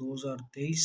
2023۔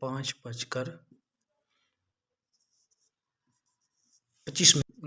5:25۔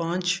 5،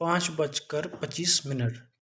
5:25۔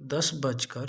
10:10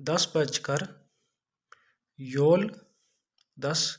10:10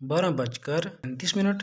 12:35،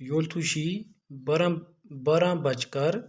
12:12،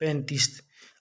35،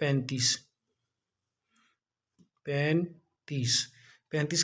35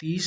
30